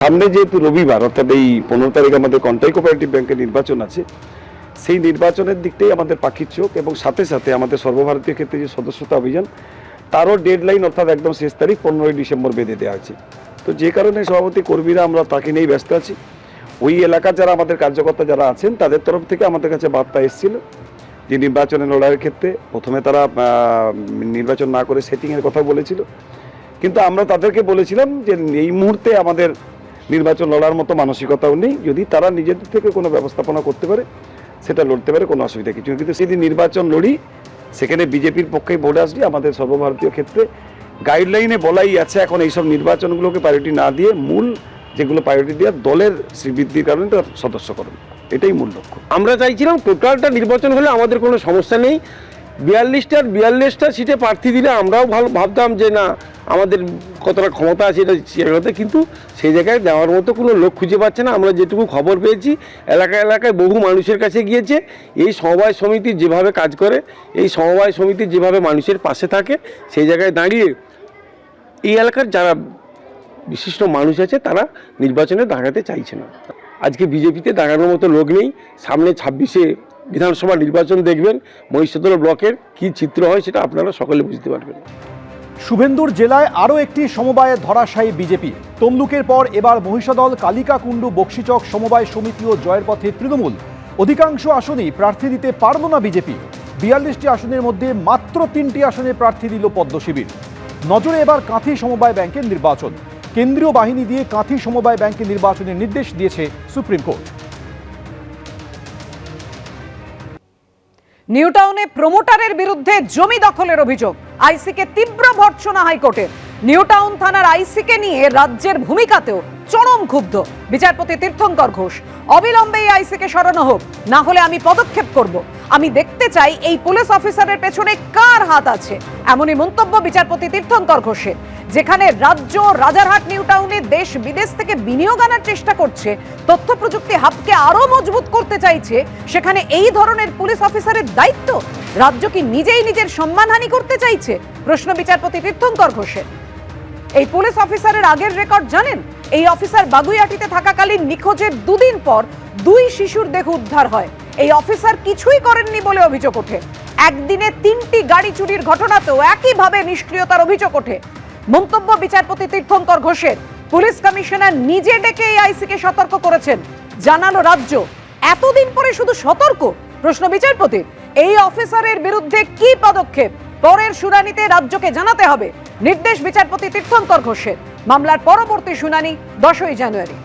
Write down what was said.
সামনে যেহেতু রবিবার অর্থাৎ এই 15 তারিখ আমাদের কন্টাই কোঅপারেটিভ ব্যাংকের নির্বাচন আছে, সেই নির্বাচনের দিকটাই আমাদের পাখির চোখ এবং সাথে সাথে আমাদের সর্বভারতীয় ক্ষেত্রে যে সদস্যতা অভিযান তারও ডেডলাইন অর্থাৎ একদম শেষ তারিখ 15ই ডিসেম্বর বেঁধে দেওয়া আছে। তো যে কারণে সভাপতি কর্মীরা আমরা তাকে নিয়েই ব্যস্ত আছি। ওই এলাকার যারা আমাদের কার্যকর্তা যারা আছেন তাদের তরফ থেকে আমাদের কাছে বার্তা এসেছিল যে নির্বাচনে লড়াইয়ের ক্ষেত্রে প্রথমে তারা নির্বাচন না করে সেটিংয়ের কথা বলেছিল, কিন্তু আমরা তাদেরকে বলেছিলাম যে এই মুহূর্তে আমাদের নির্বাচন লড়ার মতো মানসিকতাও নেই। যদি তারা নিজেদের থেকে কোনো ব্যবস্থাপনা করতে পারে সেটা লড়তে পারে, কোনো অসুবিধা কিছু, কিন্তু সেদিন নির্বাচন লড়ি সেখানে বিজেপির পক্ষেই ভোট আসবে। আমাদের সর্বভারতীয় ক্ষেত্রে গাইডলাইনে বলাই আছে এখন এইসব নির্বাচনগুলোকে প্রায়োরিটি না দিয়ে মূল যেগুলো প্রায়োরিটি দেওয়া দলের শ্রীবৃদ্ধির কারণে তার সদস্যকরণ, এটাই মূল লক্ষ্য। আমরা চাইছিলাম টোটালটা নির্বাচন হলে আমাদের কোনো সমস্যা নেই, 42টা সিটে প্রার্থী দিলে আমরাও ভালো ভাবতাম যে না আমাদের কতটা ক্ষমতা আছে এটা জায়গাতে, কিন্তু সেই জায়গায় দেওয়ার মতো কোনো লোক খুঁজে পাচ্ছে না। আমরা যেটুকু খবর পেয়েছি এলাকায় বহু মানুষের কাছে গিয়েছে, এই সমবায় সমিতি যেভাবে কাজ করে, এই সমবায় সমিতি যেভাবে মানুষের পাশে থাকে, সেই জায়গায় দাঁড়িয়ে এই এলাকার যারা বিশিষ্ট মানুষ আছে তারা নির্বাচনে দাঁড়াতে চাইছে না। আজকে বিজেপিতে দাঁড়ানোর মতো লোক নেই। সামনে 26শে বিধানসভা নির্বাচন দেখবেন মহিষাদল ব্লকের কি চিত্র হয় সেটা আপনারা সকলে বুঝতে পারবেন। শুভেন্দুর জেলায় আরও একটি সমবায়ে ধরাশায়ী বিজেপি। তমলুকের পর এবার মহিষাদল, কালিকাকুণ্ডু, বক্সিচক সমবায় সমিতিও জয়ের পথে তৃণমূল। অধিকাংশ আসনেই প্রার্থী দিতে পারল না বিজেপি। 42টি আসনের মধ্যে মাত্র 3টি আসনে প্রার্থী দিল পদ্ম শিবির। নজরে এবার কাঁথি সমবায় ব্যাংকের নির্বাচন। কেন্দ্রীয় বাহিনী দিয়ে কাঁথি সমবায় ব্যাংকের নির্বাচনের নির্দেশ দিয়েছে সুপ্রিম কোর্ট। নিউটাউনে প্রমোটারের বিরুদ্ধে জমি দখলের অভিযোগ, আইসিকে তীব্র ভর্ৎসনা হাইকোর্টের। নিউটাউন থানার আইসিকে নিয়ে রাজ্যের ভূমিকাতেও চরম ক্ষুব্ধ বিচারপতি তীর্থঙ্কর ঘোষ। অবিলম্বে এই আইসিকে সরানো হোক, না হলে আমি পদক্ষেপ করব। আমি দেখতে চাই এই পুলিশ অফিসারের পেছনে কার হাত আছে। এমনই মন্তব্য বিচারপতি তীর্থঙ্কর ঘোষের। যেখানে রাজ্য রাজারহাট নিউটাউনে দেশ বিদেশ থেকে বিনিয়োগ আনার চেষ্টা করছে, তথ্য প্রযুক্তি হাবকে আরো মজবুত করতে চাইছে, সেখানে এই ধরনের পুলিশ অফিসারের দায়িত্ব। রাজ্য কি নিজেই নিজের সম্মানহানি করতে চাইছে? প্রশ্ন বিচারপতি তীর্থঙ্কর ঘোষের। এই পুলিশ অফিসারের আগের রেকর্ড জানেন? এই অফিসার বাগুইআটিতে থাকাকালীন নিখোঁজের 2 দিন পর 2 শিশুর দেহ উদ্ধার হয়। এই অফিসার কিছুই করেননি বলে অভিযোগ ওঠে। একদিনে 3টি গাড়ি চুরির ঘটনাতেও একইভাবে নিষ্ক্রিয়তার অভিযোগ ওঠে। মন্তব্য বিচারপতি তীর্থঙ্কর ঘোষের। পুলিশ কমিশনার নিজে ডেকে এই আইসিকে সতর্ক করেছেন। জানালো রাজ্য, এতদিন পরে শুধু সতর্ক? প্রশ্ন বিচারপতির। এই অফিসারের বিরুদ্ধে কি পদক্ষেপ পরের শুনানিতে রাজ্যকে জানাতে হবে, নির্দেশ বিচারপতি তীর্থঙ্কর ঘোষের। মামলার পরবর্তী শুনানি 10ই জানুয়ারি।